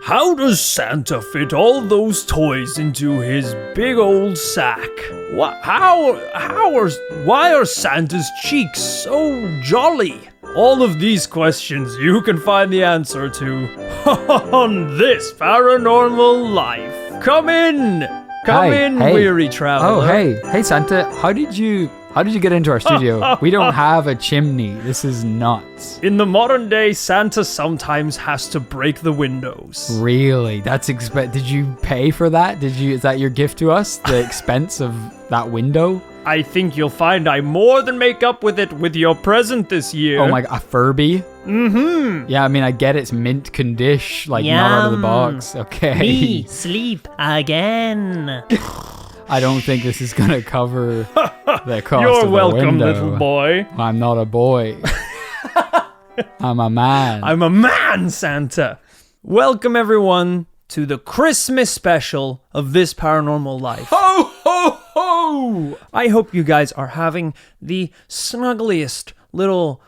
How does Santa fit all those toys into his big old sack? Why are Santa's cheeks so jolly? All of these questions you can find the answer to on this Paranormal Life. Come in, Hey. weary traveler. Oh, hey Santa, how did you get into our studio? We don't have a chimney. This is nuts. In the modern day, Santa sometimes has to break the windows. Really? Did you pay for that? Is that your gift to us? The expense of that window? I think you'll find I more than make up with it with your present this year. Oh my god, a Furby? Mm-hmm. Yeah, I mean, I get it's mint condition, like not out of the box. Okay. Me sleep again. I don't think this is gonna cover the cost You're of welcome, the window. little boy. I'm not a boy. I'm a man. I'm a man, Santa. Welcome, everyone, to the Christmas special of This Paranormal Life. Ho, ho, ho! I hope you guys are having the snuggliest little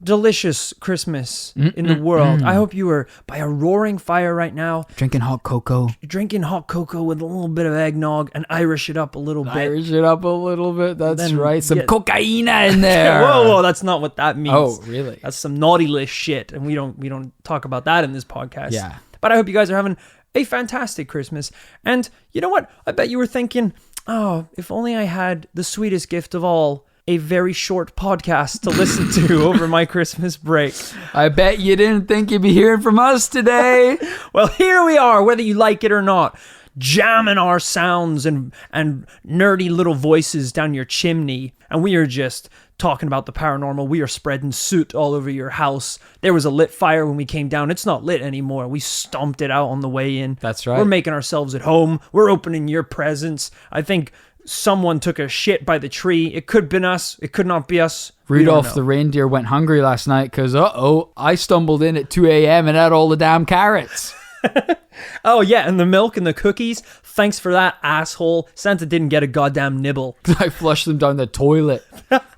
delicious Christmas in the world. I hope you are by a roaring fire right now, Drinking hot cocoa. drinking hot cocoa with a little bit of eggnog and Irish it up a little bit. Irish it up a little bit. That's Then right. Some get- cocaine in there. Whoa, that's not what that means. Oh, really? That's some naughty list shit, and we don't talk about that in this podcast. Yeah. But I hope you guys are having a fantastic Christmas. And you know what? I bet you were thinking, oh, if only I had the sweetest gift of all, a very short podcast to listen to over my Christmas break. I bet you didn't think you'd be hearing from us today. Well, here we are, whether you like it or not, jamming our sounds and nerdy little voices down your chimney. And we are just talking about the paranormal. We are spreading soot all over your house. There was a lit fire when we came down. It's not lit anymore. We stomped it out on the way in. That's right. We're making ourselves at home. We're opening your presents. I think someone took a shit by the tree. It could have been us. It could not be us. We don't Rudolph know. the reindeer went hungry last night because, I stumbled in at 2 a.m. and had all the damn carrots. Oh, yeah, and the milk and the cookies. Thanks for that, asshole. Santa didn't get a goddamn nibble. I flushed them down the toilet.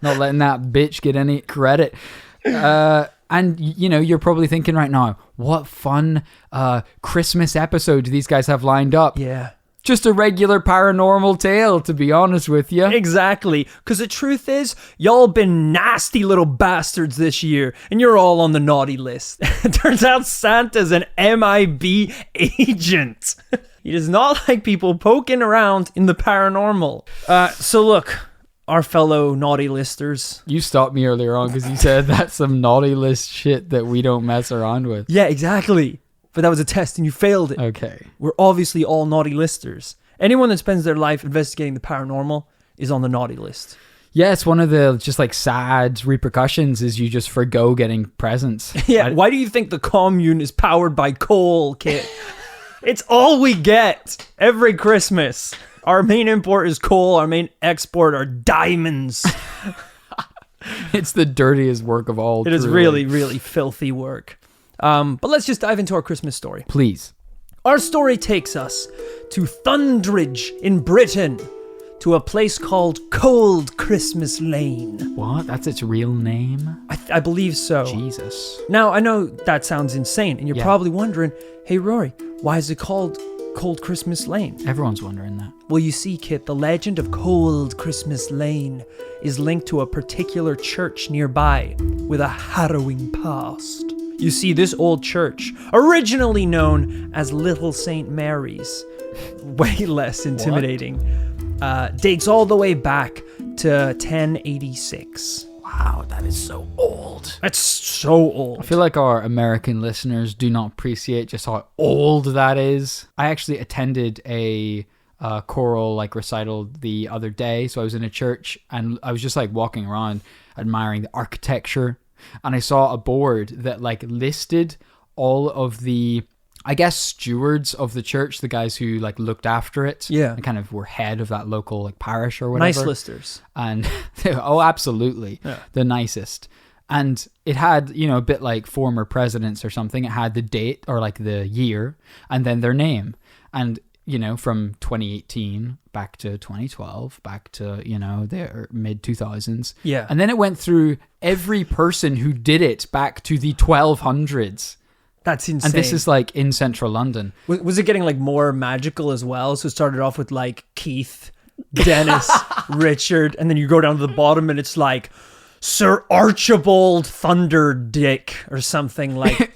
Not letting that bitch get any credit. And, you're probably thinking right now, what fun Christmas episode do these guys have lined up? Yeah. Just a regular paranormal tale, to be honest with you. Exactly. Because the truth is, y'all been nasty little bastards this year, and you're all on the naughty list. It turns out Santa's an MIB agent. He does not like people poking around in the paranormal. So look, our fellow naughty listers. You stopped me earlier on because you said that's some naughty list shit that we don't mess around with. Yeah, exactly. But that was a test and you failed it. Okay. We're obviously all naughty listers. Anyone that spends their life investigating the paranormal is on the naughty list. Yeah, it's one of the just like sad repercussions is you just forgo getting presents. Yeah, why do you think the commune is powered by coal, Kit? It's all we get every Christmas. Our main import is coal. Our main export are diamonds. It's the dirtiest work of all. It is truly. really, really filthy work. But let's just dive into our Christmas story. Please. Our story takes us to Thundridge in Britain, to a place called Cold Christmas Lane. What? That's its real name? I believe so. Jesus. Now, I know that sounds insane, and you're Yeah. probably wondering, hey, Rory, why is it called Cold Christmas Lane? Everyone's wondering that. Well, you see, Kit, the legend of Cold Christmas Lane is linked to a particular church nearby with a harrowing past. You see, this old church, originally known as Little St. Mary's, way less intimidating, dates all the way back to 1086. Wow, that is so old. That's so old. I feel like our American listeners do not appreciate just how old that is. I actually attended a choral recital the other day. So I was in a church and I was just walking around admiring the architecture. And I saw a board that listed all of the, I guess, stewards of the church, the guys who looked after it. Yeah. And kind of were head of that local parish or whatever. Nice listers. And oh, absolutely. Yeah. The nicest. And it had, a bit like former presidents or something. It had the date or the year and then their name. And from 2018 back to 2012, back to, the mid 2000s. Yeah. And then it went through every person who did it back to the 1200s. That's insane. And this is like in central London. Was it getting like more magical as well? So it started off with like Keith, Dennis, Richard, and then you go down to the bottom and it's like Sir Archibald Thunderdick or something like.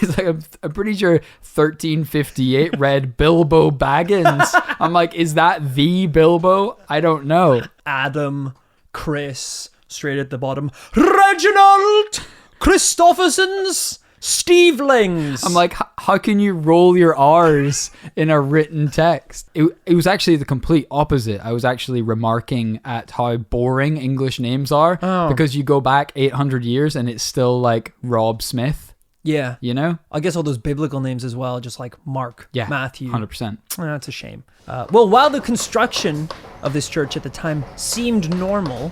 It's like I'm pretty sure 1358 read Bilbo Baggins. I'm like, is that the Bilbo? I don't know. Adam, Chris, straight at the bottom. Reginald Christopherson's Stevelings. I'm like, how can you roll your R's in a written text? It was actually the complete opposite. I was actually remarking at how boring English names are because you go back 800 years and it's still like Rob Smith. Yeah. You know? I guess all those biblical names as well, just like Mark, Matthew. 100%. That's a shame. Well, while the construction of this church at the time seemed normal,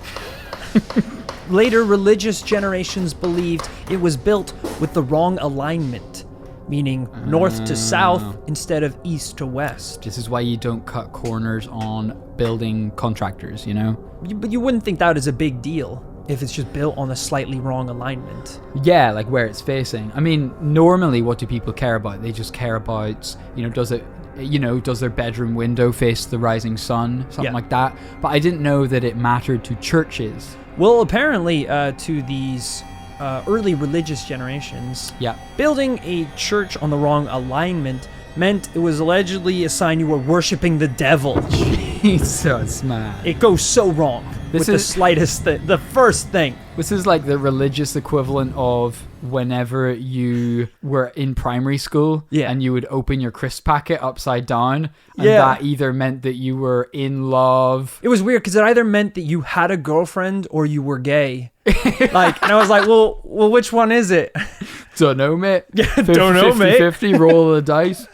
later religious generations believed it was built with the wrong alignment, meaning north to south instead of east to west. This is why you don't cut corners on building contractors, you know? But you wouldn't think that is a big deal if it's just built on a slightly wrong alignment. Yeah, like where it's facing. I mean, normally what do people care about? They just care about, does their bedroom window face the rising sun? Something like that. But I didn't know that it mattered to churches. Well, apparently to these early religious generations, building a church on the wrong alignment meant it was allegedly a sign you were worshiping the devil. Jesus, man. It goes so wrong the slightest thing, the first thing. This is like the religious equivalent of whenever you were in primary school and you would open your crisp packet upside down and that either meant that you were in love. It was weird because it either meant that you had a girlfriend or you were gay. And I was like, well, which one is it? Don't know, mate. Don't know, mate. 50-50, roll the dice.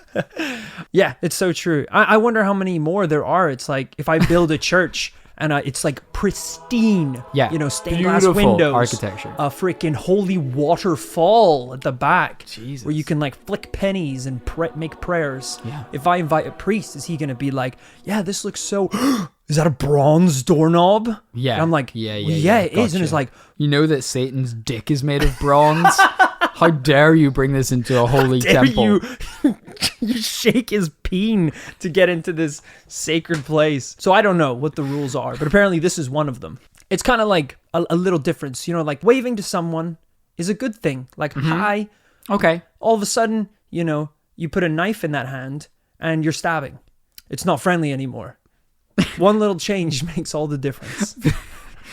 Yeah, it's so true. I wonder how many more there are. It's like if I build a church and it's like pristine, stained glass windows, architecture, a freaking holy waterfall at the back, Jesus, where you can like flick pennies and make prayers. Yeah. If I invite a priest, is he gonna be like, yeah, this looks so? Is that a bronze doorknob? Yeah. And I'm like, yeah, it is. Gotcha. And it's like, you know that Satan's dick is made of bronze. How dare you bring this into a holy temple? You shake his peen to get into this sacred place. So I don't know what the rules are, but apparently this is one of them. It's kind of like a little difference, like waving to someone is a good thing. Like, hi. Okay. All of a sudden, you put a knife in that hand and you're stabbing. It's not friendly anymore. One little change makes all the difference.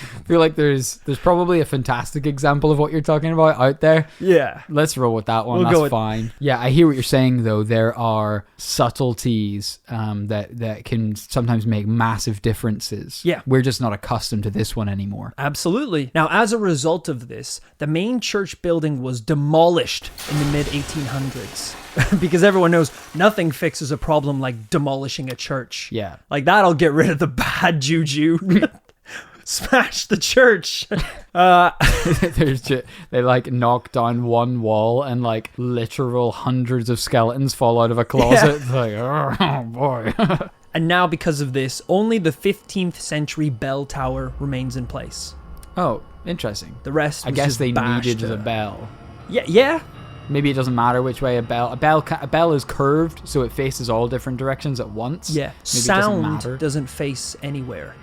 I feel like there's probably a fantastic example of what you're talking about out there. Yeah. Let's roll with that one. That's fine. Yeah, I hear what you're saying, though. There are subtleties that can sometimes make massive differences. Yeah. We're just not accustomed to this one anymore. Absolutely. Now, as a result of this, the main church building was demolished in the mid-1800s. Because everyone knows nothing fixes a problem like demolishing a church. Yeah. Like that'll get rid of the bad juju. Smash the church. They like knock down one wall and like literal hundreds of skeletons fall out of a closet. Yeah. It's like, oh boy. And now because of this, only the 15th century bell tower remains in place. Oh, interesting. The rest was I guess just they bashed. needed the bell. Yeah. Maybe it doesn't matter which way a bell is curved, so it faces all different directions at once. Yeah. Maybe Sound doesn't face anywhere.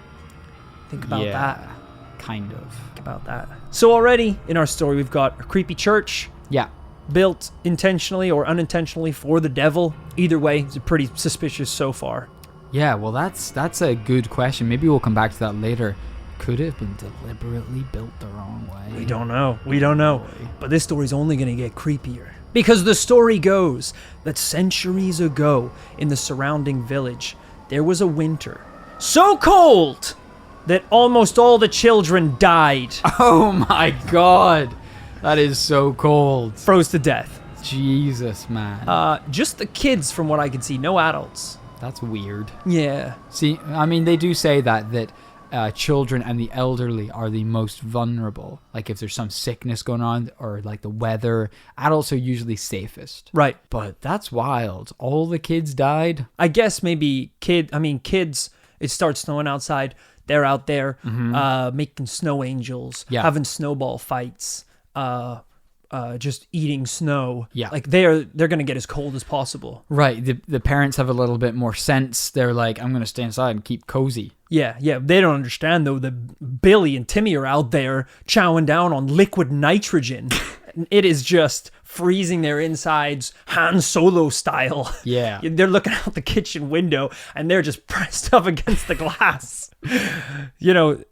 Think about that. Kind of. Think about that. So already in our story, we've got a creepy church. Yeah. Built intentionally or unintentionally for the devil. Either way, it's pretty suspicious so far. Yeah, well, that's a good question. Maybe we'll come back to that later. Could it have been deliberately built the wrong way? We don't know. But this story's only going to get creepier. Because the story goes that centuries ago in the surrounding village, there was a winter so cold that almost all the children died. Oh my god. That is so cold. Froze to death. Jesus, man. Just the kids from what I can see, no adults. That's weird. Yeah. See, I mean, they do say that children and the elderly are the most vulnerable. Like if there's some sickness going on or like the weather, adults are usually safest. Right. But that's wild. All the kids died. I guess maybe kids, it starts snowing outside. They're out there making snow angels, having snowball fights, just eating snow. Yeah. Like they're gonna get as cold as possible. Right. The parents have a little bit more sense. They're like, I'm going to stay inside and keep cozy. Yeah. They don't understand though that Billy and Timmy are out there chowing down on liquid nitrogen. It is just freezing their insides, Han Solo style. Yeah. They're looking out the kitchen window and they're just pressed up against the glass. You know,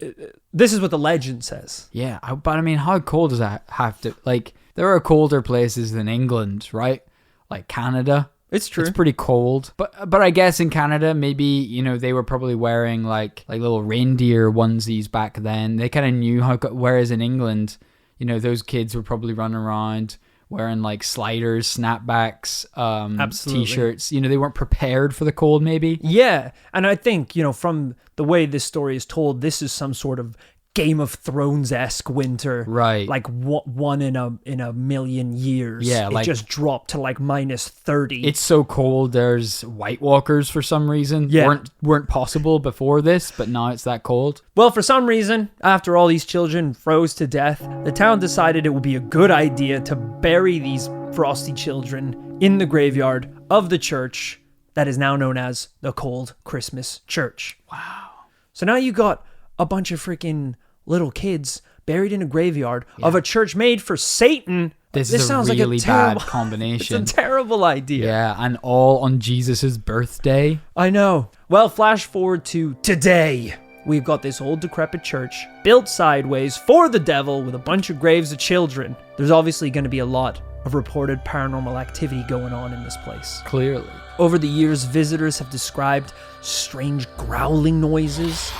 this is what the legend says. Yeah. But I mean, how cold does that have to, like, there are colder places than England, right? Like Canada. It's true. It's pretty cold. But I guess in Canada, maybe, you know, they were probably wearing like little reindeer onesies back then. They kind of knew whereas in England, you know, those kids were probably running around wearing like sliders, snapbacks, Absolutely. t-shirts. You know, they weren't prepared for the cold maybe. Yeah. And I think, you know, from the way this story is told, this is some sort of Game of Thrones-esque winter. Right. Like one in a million years. Yeah, it just dropped to like minus 30. It's so cold. There's White Walkers for some reason. Yeah. Weren't possible before this, but now it's that cold. Well, for some reason, after all these children froze to death, the town decided it would be a good idea to bury these frosty children in the graveyard of the church that is now known as the Cold Christmas Church. Wow. So now you got a bunch of freaking little kids buried in a graveyard of a church made for Satan. This is sounds a really like a terrible, bad combination. It's a terrible idea. Yeah, and all on Jesus' birthday. I know. Well, flash forward to today. We've got this old decrepit church built sideways for the devil with a bunch of graves of children. There's obviously going to be a lot of reported paranormal activity going on in this place. Clearly. Over the years, visitors have described strange growling noises,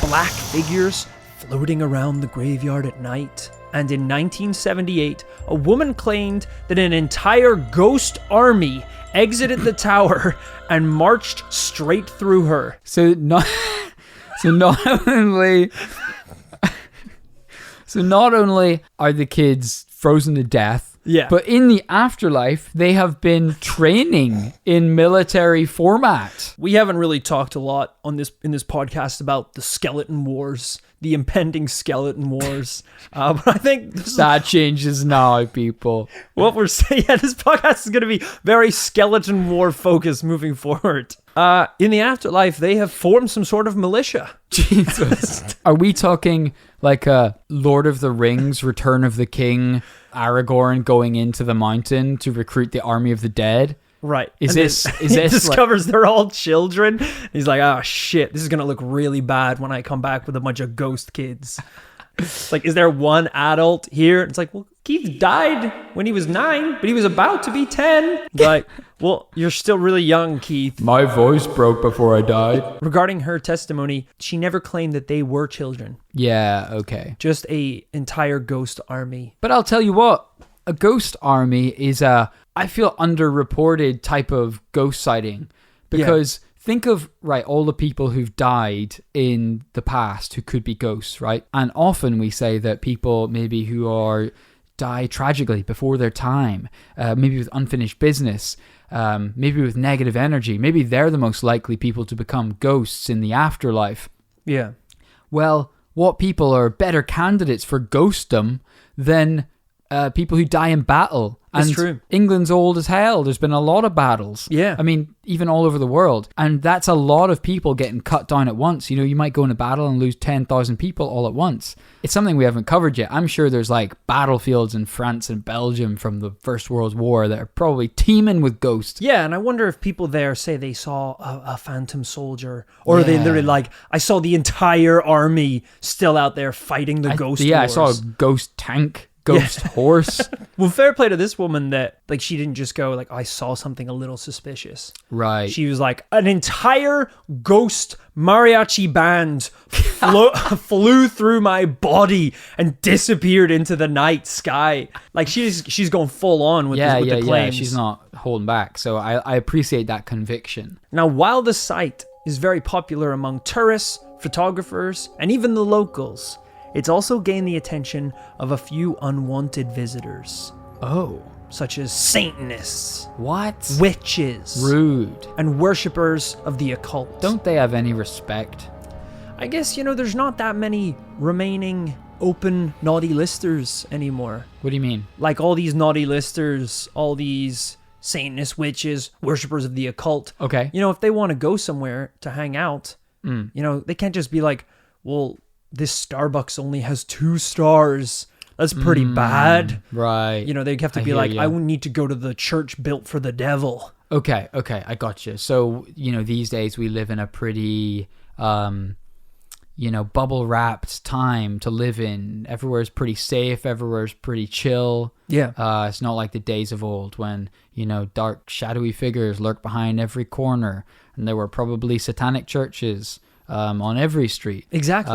black figures floating around the graveyard at night. And in 1978, a woman claimed that an entire ghost army exited the tower and marched straight through her. So not only are the kids frozen to death, Yeah. but in the afterlife, they have been training in military format. We haven't really talked a lot in this podcast about the skeleton wars, the impending skeleton wars. But I think this is That changes now, people. what we're saying. Yeah, this podcast is going to be very skeleton war focused moving forward. In the afterlife, they have formed some sort of militia. Jesus. Are we talking like a Lord of the Rings, Return of the King, Aragorn going into the mountain to recruit the army of the dead? Right. Is And this- then is he this like- discovers they're all children. He's like, oh shit, this is gonna look really bad when I come back with a bunch of ghost kids. Like, is there one adult here? It's like, well, Keith died when he was 9, but he was about to be 10. Like, well, you're still really young, Keith. My voice broke before I died. Regarding her testimony, she never claimed that they were children. Yeah, okay. Just a entire ghost army. But I'll tell you what, a ghost army is I feel, underreported type of ghost sighting. Because think of, right, all the people who've died in the past who could be ghosts, right? And often we say that people maybe who die tragically before their time, maybe with unfinished business, maybe with negative energy, maybe they're the most likely people to become ghosts in the afterlife. Yeah. Well, what people are better candidates for ghostdom than people who die in battle? That's And true. England's old as hell. There's been a lot of battles. Yeah. I mean, even all over the world. And that's a lot of people getting cut down at once. You know, you might go in a battle and lose 10,000 people all at once. It's something we haven't covered yet. I'm sure there's like battlefields in France and Belgium from the First World War that are probably teeming with ghosts. Yeah, and I wonder if people there say they saw a phantom soldier, or they Yeah. literally like, I saw the entire army still out there fighting the ghost Yeah, wars. I saw a ghost tank, ghost horse. Well, fair play to this woman that, like, she didn't just go, like, I saw something a little suspicious. Right. She was like, an entire ghost mariachi band flew through my body and disappeared into the night sky. Like, she's going full on with, with the claims. She's not holding back. So I appreciate that conviction. Now, while the site is very popular among tourists, photographers, and even the locals, it's also gained the attention of a few unwanted visitors, Oh. such as Satanists, What? witches, Rude. and worshippers of the occult. Don't they have any respect? I guess, there's not that many remaining open naughty listers anymore. What do you mean? Like all these naughty listers, all these Satanist witches, worshippers of the occult. Okay. You know, if they want to go somewhere to hang out, you know, they can't just be like, well, this Starbucks only has 2 stars. That's pretty bad. Right. You know, they have to I be hear like, ya. I would need to go to the church built for the devil. Okay, I got you. So, you know, these days we live in a pretty, you know, bubble-wrapped time to live in. Everywhere's pretty safe. Everywhere's pretty chill. Yeah. It's not like the days of old when, you know, dark, shadowy figures lurk behind every corner. And there were probably satanic churches on every street. Exactly.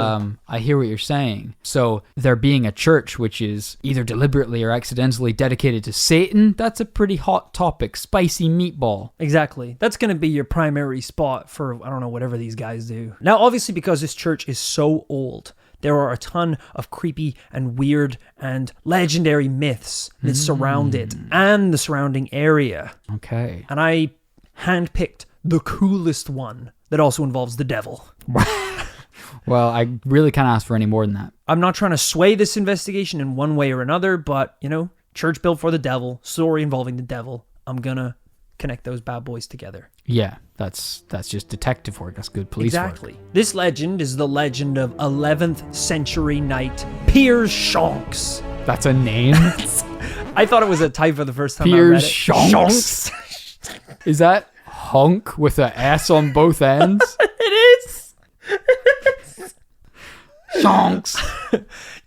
I hear what you're saying. So there being a church which is either deliberately or accidentally dedicated to Satan, that's a pretty hot topic. Spicy meatball. Exactly. That's going to be your primary spot for, I don't know, whatever these guys do. Now, obviously, because this church is so old, there are a ton of creepy and weird and legendary myths that surround it and the surrounding area. Okay. And I handpicked the coolest one that also involves the devil. Well, I really can't ask for any more than that. I'm not trying to sway this investigation in one way or another, but, you know, church built for the devil, story involving the devil. I'm going to connect those bad boys together. Yeah, that's just detective work. That's good police work. Exactly. This legend is the legend of 11th century knight Piers Shonks. That's a name? I thought it was a typo the first time I Piers read it. Shonks? Is that honk with a S on both ends? It is. Shonks.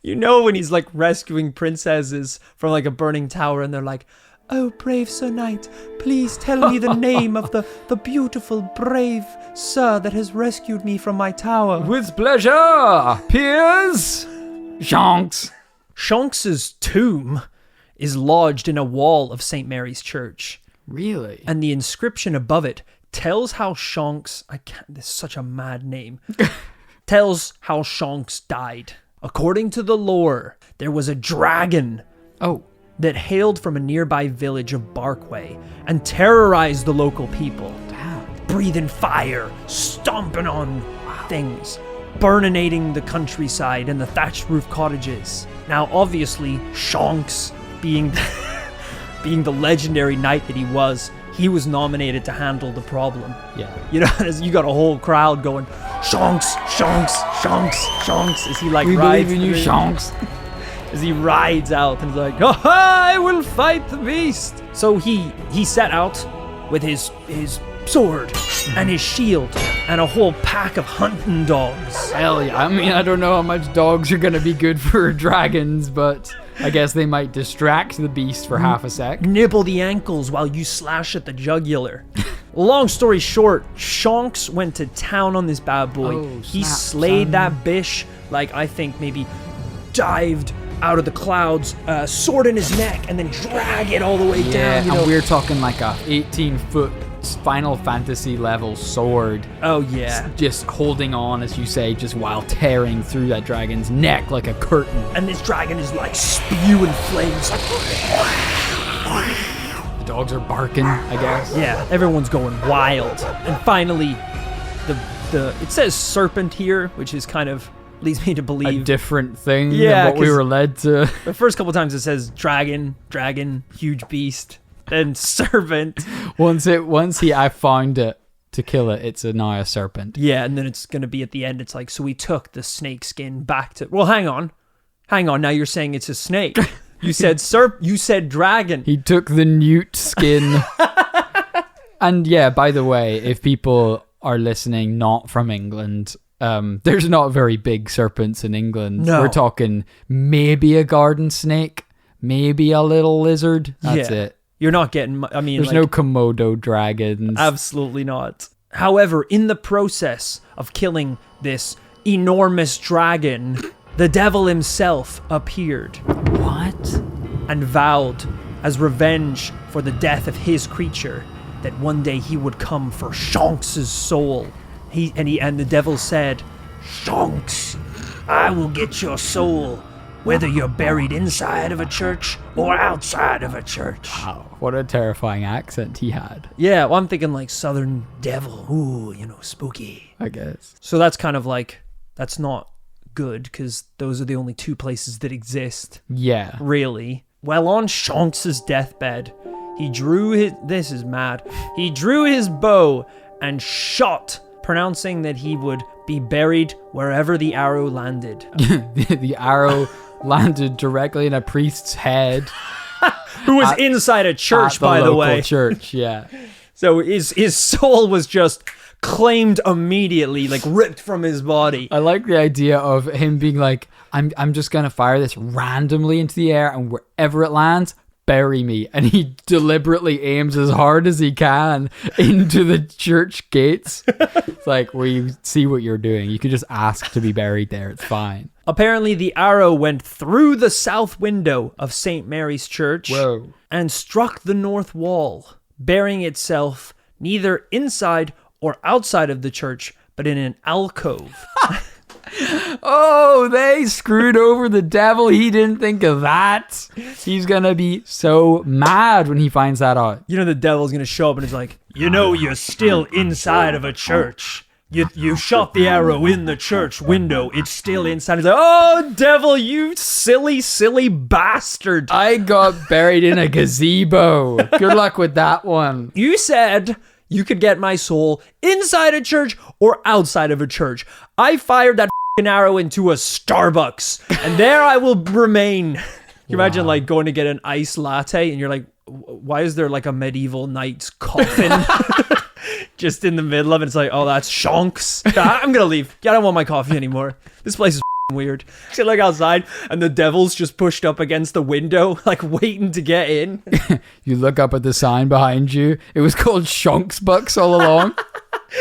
You know when he's like rescuing princesses from like a burning tower and they're like, "Oh, brave Sir Knight, please tell me the name of the beautiful, brave sir that has rescued me from my tower." With pleasure, Piers Shonks. Shonks's tomb is lodged in a wall of St. Mary's Church. Really? And the inscription above it tells how Shonks, this is such a mad name, tells how Shonks died. According to the lore, there was a dragon Oh. that hailed from a nearby village of Barkway and terrorized the local people. Damn. Breathing fire, stomping on things, burninating the countryside and the thatched roof cottages. Now, obviously, Shonks, being the legendary knight that he was nominated to handle the problem. Yeah. You know, as you got a whole crowd going, "Shonks, Shonks, Shonks, Shonks," as he like We rides believe in you, through- Shonks. as he rides out and is like, "Oh, I will fight the beast." So he set out with his sword and his shield and a whole pack of hunting dogs. Hell yeah. I mean, I don't know how much dogs are going to be good for dragons, but I guess they might distract the beast for half a sec. Nibble the ankles while you slash at the jugular. Long story short, Shonks went to town on this bad boy. Oh, He snap, slayed son. that bish, like I think maybe dived out of the clouds, sword in his neck, and then drag it all the way Yeah, down. You know? and we're talking like a 18-foot Final Fantasy level sword. Oh yeah. Just holding on, as you say, just while tearing through that dragon's neck like a curtain. And this dragon is like spewing flames. The dogs are barking, I guess. Yeah, everyone's going wild. And finally, it says serpent here, which is kind of leads me to A believe. different thing Yeah, than what we 'cause- were led to. The first couple times it says dragon, huge beast, then serpent. I found it to kill it, it's now a serpent. Yeah, and then it's going to be at the end, it's like, so we took the snake skin back to... Well, hang on. Now you're saying it's a snake. You said you said dragon. He took the newt skin. And yeah, by the way, if people are listening not from England, there's not very big serpents in England. No. We're talking maybe a garden snake, maybe a little lizard. That's Yeah. it. You're not getting... I mean, There's like, no Komodo dragons. absolutely not. However, in the process of killing this enormous dragon, the devil himself appeared What? and vowed, as revenge for the death of his creature, that one day he would come for Shonks' soul. And the devil said, "Shonks, I will get your soul, whether you're buried inside of a church or outside of a church." Wow, what a terrifying accent he had, Yeah, well, I'm thinking like Southern devil. Ooh, spooky. I guess. So that's kind of like, that's not good, because those are the only two places that exist, Yeah. really. Well, on Shonks' deathbed, he drew his... This is mad. He drew his bow and shot, pronouncing that he would be buried wherever the arrow landed. The arrow landed directly in a priest's head. Who was inside a church, at the by the local way. church, yeah. So his soul was just claimed immediately, like ripped from his body. I like the idea of him being like, I'm just gonna fire this randomly into the air, and wherever it lands, bury me. And he deliberately aims as hard as he can into the church gates. It's like, where you see what you're doing. You can just ask to be buried there. It's fine. Apparently, the arrow went through the south window of St. Mary's Church Whoa. and struck the north wall, burying itself neither inside or outside of the church, but in an alcove. Oh, they screwed over the devil. He didn't think of that. He's gonna be so mad when he finds that out. You know, the devil's going to show up and it's like, you know, you're still inside of a church. You shot the arrow in the church window. It's still inside. He's like, oh, devil, you silly, silly bastard. I got buried in a gazebo. Good luck with that one. You said you could get my soul inside a church or outside of a church. I fired that f***ing arrow into a Starbucks, and there I will remain. You imagine like going to get an iced latte, and you're like, why is there like a medieval knight's coffin just in the middle of it? It's like, oh, that's Shonks. I'm gonna leave. I don't want my coffee anymore. This place is weird. So like outside, and the devil's just pushed up against the window, like waiting to get in. You look up at the sign behind you. It was called Shonks Bucks all along.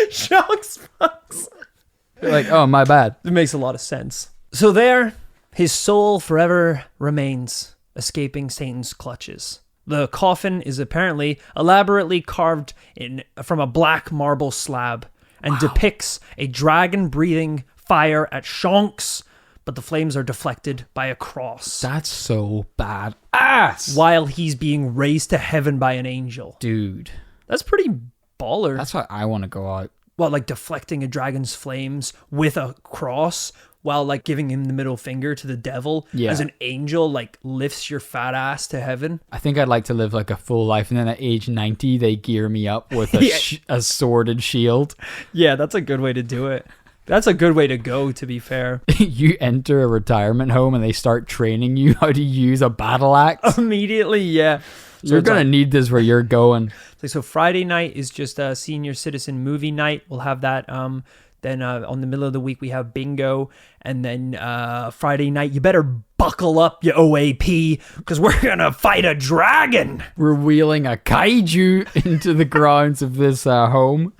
Shonks fucks. You're like, oh, my bad. It makes a lot of sense. So there, his soul forever remains, escaping Satan's clutches. The coffin is apparently elaborately carved from a black marble slab and depicts a dragon breathing fire at Shonks, but the flames are deflected by a cross. That's so bad ass. While he's being raised to heaven by an angel. Dude. That's pretty baller. That's why I want to go out. Well, like deflecting a dragon's flames with a cross while like giving him the middle finger to the devil as an angel like lifts your fat ass to heaven. I think I'd like to live like a full life, and then at age 90 they gear me up with a sword and shield. Yeah, that's a good way to do it. That's a good way to go, to be fair. You enter a retirement home and they start training you how to use a battle axe. Immediately, yeah. So You're going to need this where you're going. So Friday night is just a senior citizen movie night. We'll have that. Then on the middle of the week, we have bingo. And then Friday night, you better buckle up, you OAP, because we're going to fight a dragon. We're wheeling a kaiju into the grounds of this home.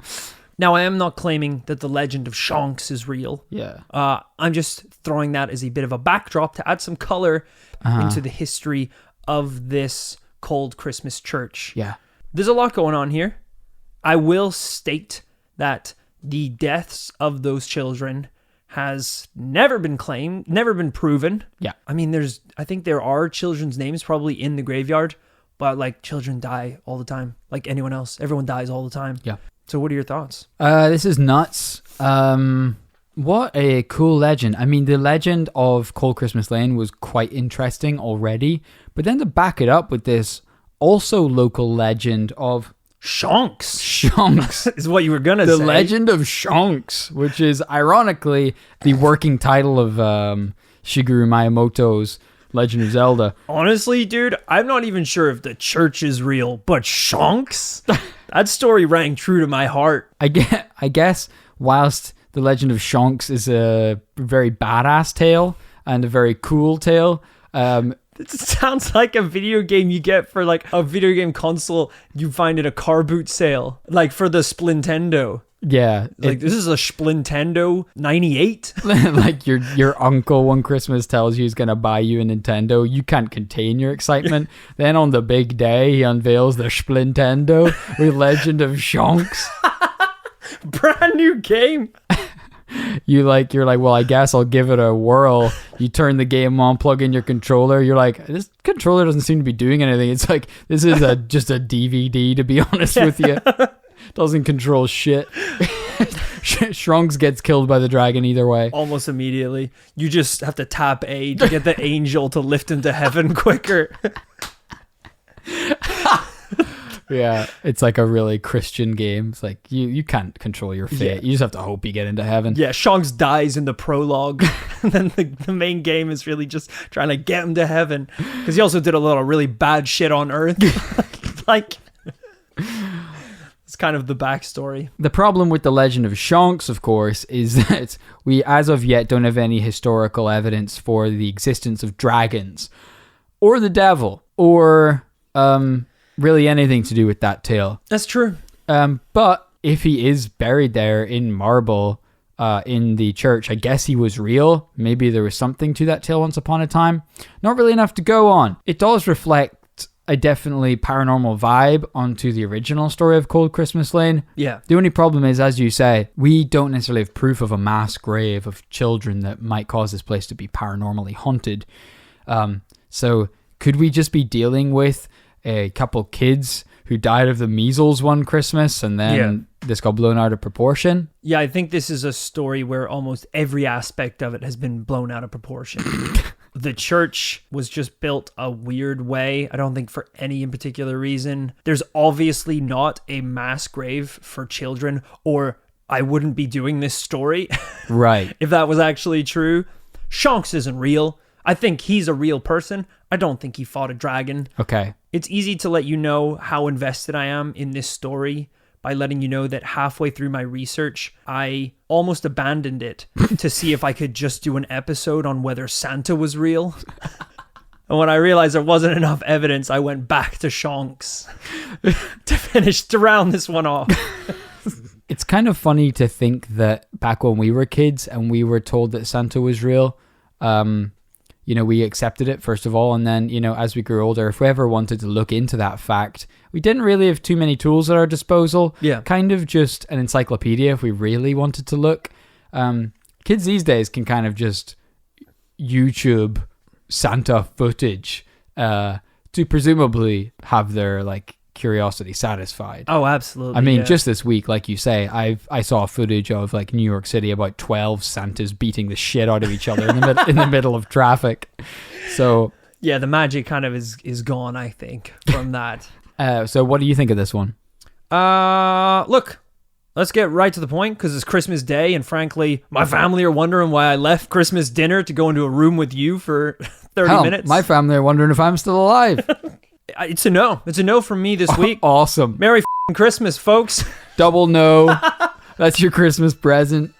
Now, I am not claiming that the legend of Shonks is real. Yeah. I'm just throwing that as a bit of a backdrop to add some color into the history of this cold Christmas church. Yeah. There's a lot going on here. I will state that the deaths of those children has never been claimed, never been proven. Yeah. I mean, I think there are children's names probably in the graveyard, but like children die all the time. Like anyone else, everyone dies all the time. Yeah. So what are your thoughts? This is nuts. What a cool legend. I mean, the legend of Cold Christmas Lane was quite interesting already, but then to back it up with this also local legend of Shonks is what you were gonna say. say. The legend of Shonks, which is ironically the working title of Shigeru Miyamoto's Legend of Zelda. Honestly, dude, I'm not even sure if the church is real, but Shonks? That story rang true to my heart. I guess whilst the Legend of Shonks is a very badass tale and a very cool tale, it sounds like a video game you get for like a video game console you find at a car boot sale, like for the Splintendo. Yeah, like this is a Splintendo 98. Like your uncle one Christmas tells you he's gonna buy you a Nintendo. You can't contain your excitement. Then on the big day, he unveils the Splintendo with Legend of Shonks. Brand new game. You're like, well, I guess I'll give it a whirl. You turn the game on, plug in your controller. You're like, this controller doesn't seem to be doing anything. It's like, this is just a DVD, to be honest with you. Doesn't control shit. Shrunks gets killed by the dragon either way. Almost immediately. You just have to tap A to get the angel to lift him to heaven quicker. Yeah, it's like a really Christian game. It's like you can't control your fate. Yeah. You just have to hope you get into heaven. Yeah, Shanks dies in the prologue. And then the main game is really just trying to get him to heaven. Because he also did a lot of really bad shit on Earth. Like, it's kind of the backstory. The problem with the legend of Shanks, of course, is that we, as of yet, don't have any historical evidence for the existence of dragons or the devil or really anything to do with that tale. That's true. But if he is buried there in marble in the church, I guess he was real. Maybe there was something to that tale once upon a time. Not really enough to go on. It does reflect a definitely paranormal vibe onto the original story of Cold Christmas Lane. Yeah. The only problem is, as you say, we don't necessarily have proof of a mass grave of children that might cause this place to be paranormally haunted. So could we just be dealing with a couple kids who died of the measles one Christmas and then this got blown out of proportion? Yeah, I think this is a story where almost every aspect of it has been blown out of proportion. The church was just built a weird way. I don't think for any in particular reason. There's obviously not a mass grave for children, or I wouldn't be doing this story. Right. If that was actually true. Shanks isn't real. I think he's a real person. I don't think he fought a dragon. Okay. It's easy to let you know how invested I am in this story by letting you know that halfway through my research, I almost abandoned it to see if I could just do an episode on whether Santa was real. And when I realized there wasn't enough evidence, I went back to Shanks to round this one off. It's kind of funny to think that back when we were kids and we were told that Santa was real, we accepted it, first of all. And then, as we grew older, if we ever wanted to look into that fact, we didn't really have too many tools at our disposal. Yeah. Kind of just an encyclopedia if we really wanted to look. Kids these days can kind of just YouTube Santa footage to presumably have their, curiosity satisfied. Oh, absolutely. I mean, yeah. just this week, like you say, I saw footage of New York City, about 12 Santas beating the shit out of each other in the middle of traffic. So yeah, the magic kind of is gone, I think, from that. So what do you think of this one? Look, let's get right to the point, because it's Christmas Day, and frankly, my family are wondering why I left Christmas dinner to go into a room with you for 30 minutes. My family are wondering if I'm still alive. It's a no. It's a no from me this week. Awesome. Merry f***ing Christmas, folks. Double no. That's your Christmas present.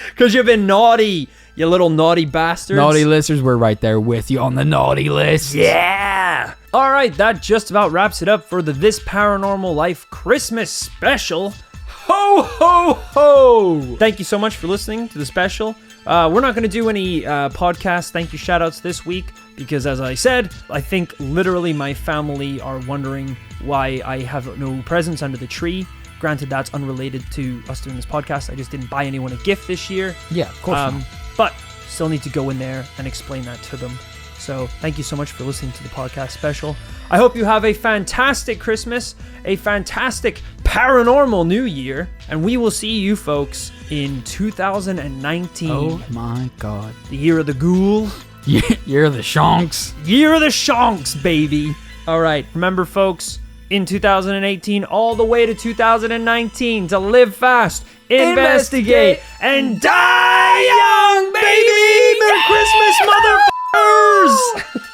Because you've been naughty, you little naughty bastards. Naughty listeners, we're right there with you on the naughty list. Yeah. All right, that just about wraps it up for the This Paranormal Life Christmas special. Ho, ho, ho. Thank you so much for listening to the special. We're not going to do any podcast thank you shout-outs this week because, as I said, I think literally my family are wondering why I have no presents under the tree. Granted, that's unrelated to us doing this podcast. I just didn't buy anyone a gift this year. Yeah, of course not. But still need to go in there and explain that to them. So thank you so much for listening to the podcast special. I hope you have a fantastic Christmas, a fantastic paranormal New Year, and we will see you folks in 2019. Oh my God. The year of the ghoul. Year of the Shanks. Year of the Shanks, baby. All right, remember folks, in 2018 all the way to 2019, to live fast, investigate, and die young, baby! Merry Christmas, motherfuckers!